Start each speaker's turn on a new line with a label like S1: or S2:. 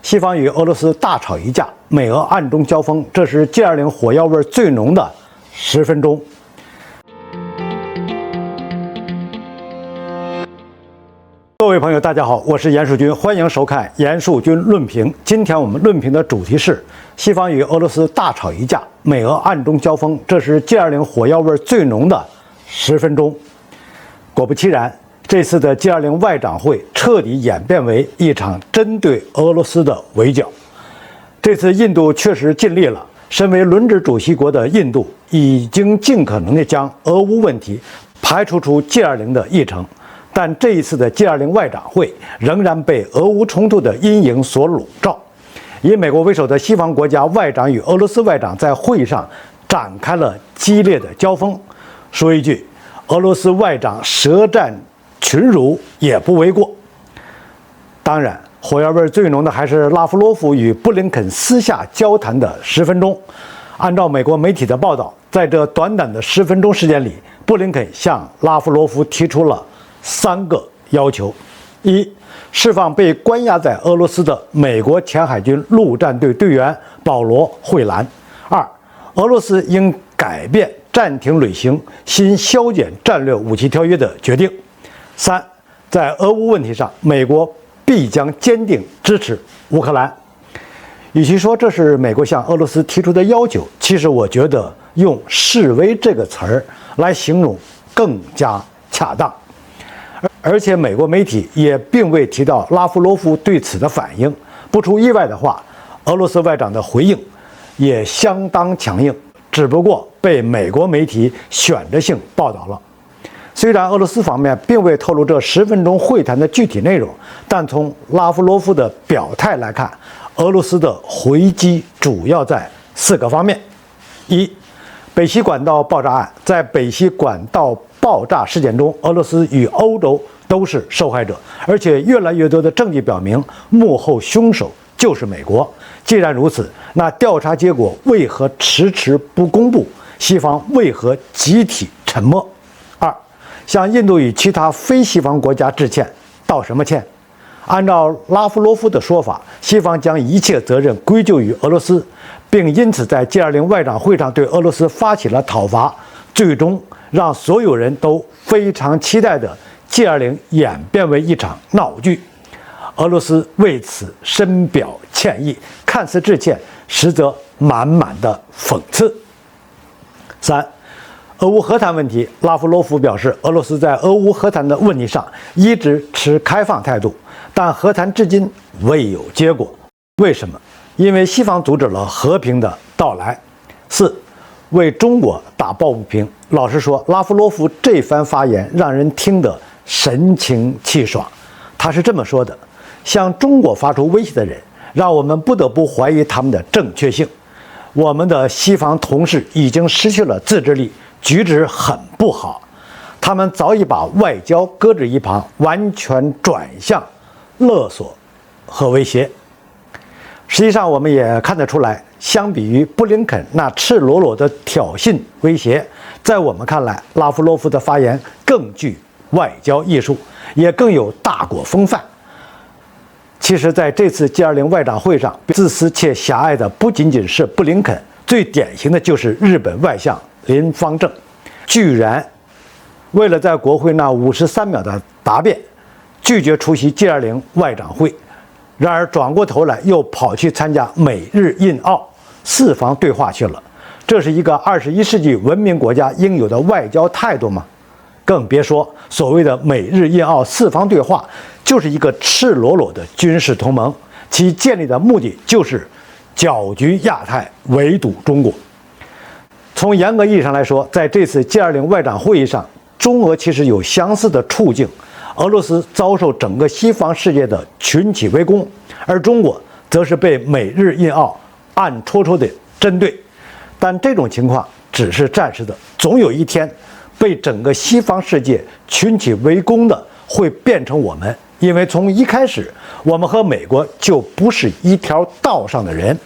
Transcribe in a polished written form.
S1: 西方与俄罗斯大吵一架，美俄暗中交锋，这是 G20 火药味最浓的10分钟。各位朋友，大家好，我是严树军，欢迎收看严树军论评。今天我们论评的主题是西方与俄罗斯大吵一架，美俄暗中交锋，这是 G20 火药味最浓的10分钟。果不其然，这次的 G20 外长会彻底演变为一场针对俄罗斯的围剿。这次印度确实尽力了，身为轮值主席国的印度已经尽可能地将俄乌问题排除出 G20 的议程。但这一次的 G20 外长会仍然被俄乌冲突的阴影所笼罩。以美国为首的西方国家外长与俄罗斯外长在会议上展开了激烈的交锋。说一句，俄罗斯外长舌战群儒也不为过。当然，火药味最浓的还是拉夫罗夫与布林肯私下交谈的10分钟。按照美国媒体的报道，在这短短的10分钟时间里，布林肯向拉夫罗夫提出了3个要求：一、释放被关押在俄罗斯的美国前海军陆战队队员保罗·惠兰；二、俄罗斯应改变暂停履行新削减战略武器条约的决定；三、在俄乌问题上，美国必将坚定支持乌克兰。与其说这是美国向俄罗斯提出的要求，其实我觉得用示威这个词儿来形容更加恰当。而且美国媒体也并未提到拉夫罗夫对此的反应。不出意外的话，俄罗斯外长的回应也相当强硬，只不过被美国媒体选择性报道了。虽然俄罗斯方面并未透露这10分钟会谈的具体内容，但从拉夫罗夫的表态来看，俄罗斯的回击主要在4个方面：一、北溪管道爆炸案。在北溪管道爆炸事件中，俄罗斯与欧洲都是受害者，而且越来越多的证据表明幕后凶手就是美国。既然如此，那调查结果为何迟迟不公布？西方为何集体沉默？二、向印度与其他非西方国家致歉，道什么歉？按照拉夫罗夫的说法，西方将一切责任归咎于俄罗斯，并因此在 G20 外长会上对俄罗斯发起了讨伐，最终让所有人都非常期待的 G20 演变为一场闹剧。俄罗斯为此深表歉意，看似致歉，实则满满的讽刺。三、俄乌和谈问题。拉夫罗夫表示，俄罗斯在俄乌和谈的问题上一直持开放态度，但和谈至今未有结果。为什么？因为西方阻止了和平的到来。四、为中国打抱不平。老实说，拉夫罗夫这番发言让人听得神清气爽。他是这么说的：向中国发出威胁的人，让我们不得不怀疑他们的正确性。我们的西方同事已经失去了自制力，举止很不好。他们早已把外交搁置一旁，完全转向勒索和威胁。实际上，我们也看得出来，相比于布林肯那赤裸裸的挑衅威胁，在我们看来，拉夫罗夫的发言更具外交艺术，也更有大国风范。其实，在这次 G20 外长会上，自私且狭隘的不仅仅是布林肯，最典型的就是日本外相林芳正，居然为了在国会那53秒的答辩，拒绝出席 G20 外长会。然而转过头来又跑去参加美日印澳4方对话去了，这是一个21世纪文明国家应有的外交态度吗？更别说所谓的美日印澳4方对话，就是一个赤裸裸的军事同盟，其建立的目的就是搅局亚太，围堵中国。从严格意义上来说，在这次 G20 外长会议上，中俄其实有相似的处境。俄罗斯遭受整个西方世界的群起围攻，而中国则是被美日印澳暗戳戳的针对。但这种情况只是暂时的，总有一天被整个西方世界群起围攻的会变成我们，因为从一开始我们和美国就不是一条道上的人。